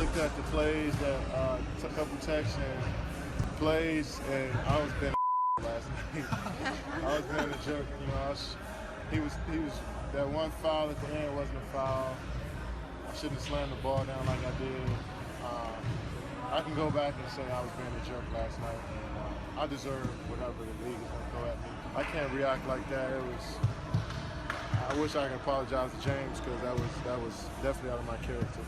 looked at the plays that took a couple texts and plays, and I was being last night. I was being a jerk. You know, he was that one foul at the end wasn't a foul. I shouldn't have slammed the ball down like I did. I can go back and say I was being a jerk last night, and I deserve whatever the league is going to throw at me. I can't react like that. I wish I could apologize to James, because that was definitely out of my character.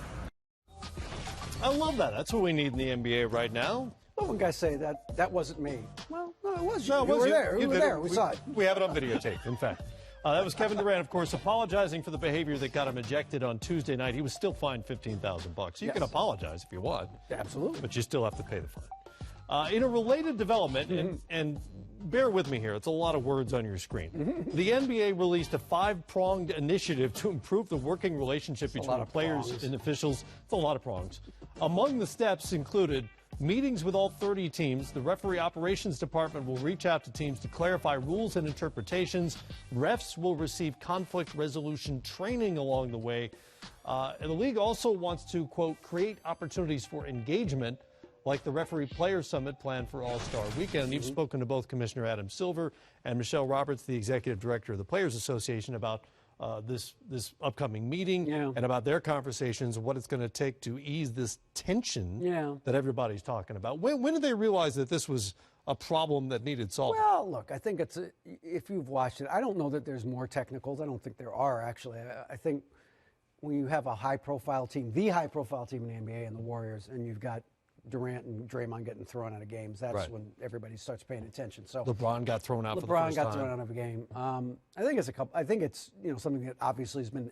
I love that. That's what we need in the NBA right now. Well, when guys say that wasn't me. Well, no, it was you. No, it was you. You. You were there. We saw it. We have it on videotape, in fact. That was Kevin Durant, of course, apologizing for the behavior that got him ejected on Tuesday night. He was still fined $15,000. You can apologize if you want. Absolutely. But you still have to pay the fine. In a related development, and bear with me here, it's a lot of words on your screen. The NBA released a 5-pronged initiative to improve the working relationship between players and officials. It's a lot of prongs. Among the steps included meetings with all 30 teams. The referee operations department will reach out to teams to clarify rules and interpretations. Refs will receive conflict resolution training along the way. And the league also wants to, quote, create opportunities for engagement, like the Referee Player Summit planned for All-Star Weekend. And you've spoken to both Commissioner Adam Silver and Michelle Roberts, the executive director of the Players Association, about this upcoming meeting and about their conversations, what it's going to take to ease this tension that everybody's talking about. When did they realize that this was a problem that needed solving? Well, look, I think if you've watched it, I don't know that there's more technicals. I don't think there are, actually. I think when you have a high-profile team, the high-profile team in the NBA and the Warriors, and you've got Durant and Draymond getting thrown out of games, that's when everybody starts paying attention. So LeBron got thrown out for the first time. LeBron got thrown out of a game. I think it's something that obviously has been,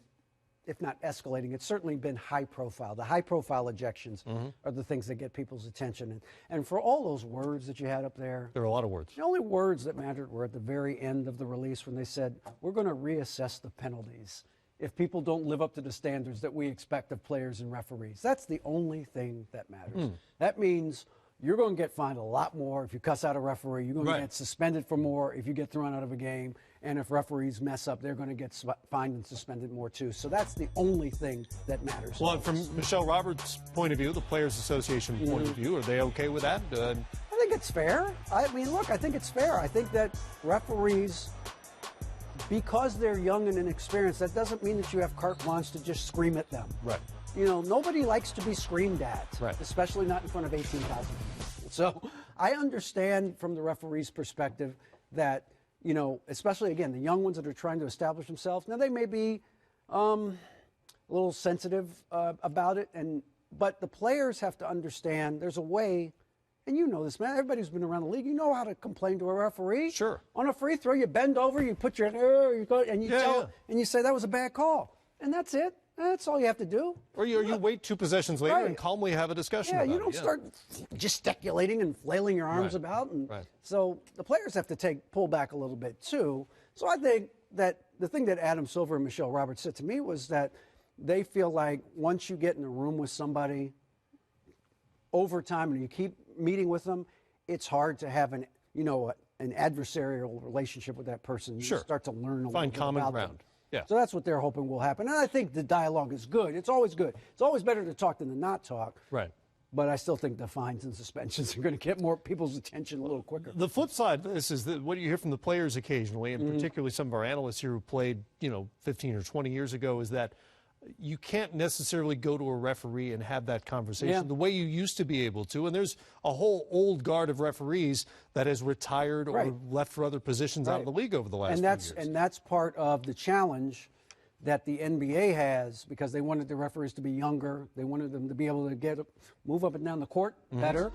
if not escalating, it's certainly been high profile. The high profile ejections are the things that get people's attention. And for all those words that you had up there, there are a lot of words. The only words that mattered were at the very end of the release when they said, we're going to reassess the penalties if people don't live up to the standards that we expect of players and referees. That's the only thing that matters. That means you're going to get fined a lot more if you cuss out a referee. You're going to get suspended for more if you get thrown out of a game. And if referees mess up, they're going to get fined and suspended more, too. So that's the only thing that matters. Well, from Michelle Roberts' point of view, the Players Association point of view, are they okay with that? I think it's fair. I mean, look, I think it's fair. I think that referees, because they're young and inexperienced, that doesn't mean that you have carte blanche to just scream at them. Right. You know, nobody likes to be screamed at, especially not in front of 18,000 people. So I understand from the referee's perspective that, you know, especially, again, the young ones that are trying to establish themselves, now they may be a little sensitive about it, but the players have to understand there's a way. And you know this, man. Everybody who's been around the league, you know how to complain to a referee. Sure. On a free throw, you bend over, you put your and you and you say that was a bad call, and that's it. That's all you have to do. Or you wait 2 possessions later and calmly have a discussion about it. You don't start gesticulating and flailing your arms about. And so the players have to pull back a little bit too. So I think that the thing that Adam Silver and Michelle Roberts said to me was that they feel like once you get in a room with somebody over time and you keep meeting with them, it's hard to have an adversarial relationship with that person. You start to learn a little bit common about ground. them. Yeah. So that's what they're hoping will happen. And I think the dialogue is good. It's always good. It's always better to talk than to not talk. Right. But I still think the fines and suspensions are going to get more people's attention a little quicker. The flip side of this is that what you hear from the players occasionally, and particularly some of our analysts here who played, 15 or 20 years ago, is that you can't necessarily go to a referee and have that conversation the way you used to be able to. And there's a whole old guard of referees that has retired or left for other positions out of the league over the last few years. And that's part of the challenge that the NBA has, because they wanted the referees to be younger. They wanted them to be able to move up and down the court better.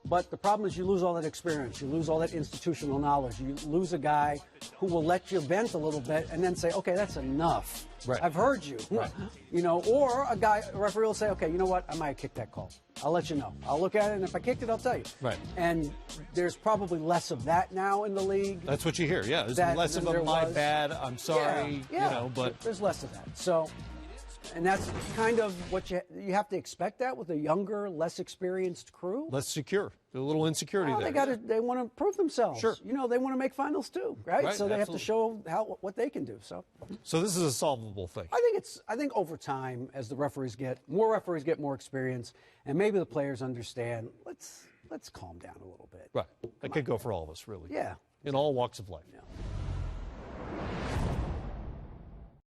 But the problem is you lose all that experience. You lose all that institutional knowledge. You lose a guy who will let you vent a little bit and then say, okay, that's enough. I've heard you. Or a referee will say, okay, you know what? I might kick that call. I'll let you know. I'll look at it, and if I kicked it, I'll tell you. And there's probably less of that now in the league. That's what you hear, There's less of a my bad, I'm sorry, but there's less of that. So, and that's kind of what you have to expect that with a younger, less experienced crew. Less secure. a little insecurity Well, there. they want to prove themselves. Sure. You know, they want to make finals too, right? Right, So they absolutely. have to show what they can do. So this is a solvable thing. I think over time, as the referees get more experience, and maybe the players understand, let's calm down a little bit. Right. That could go for all of us, really. Yeah. In all walks of life. Yeah.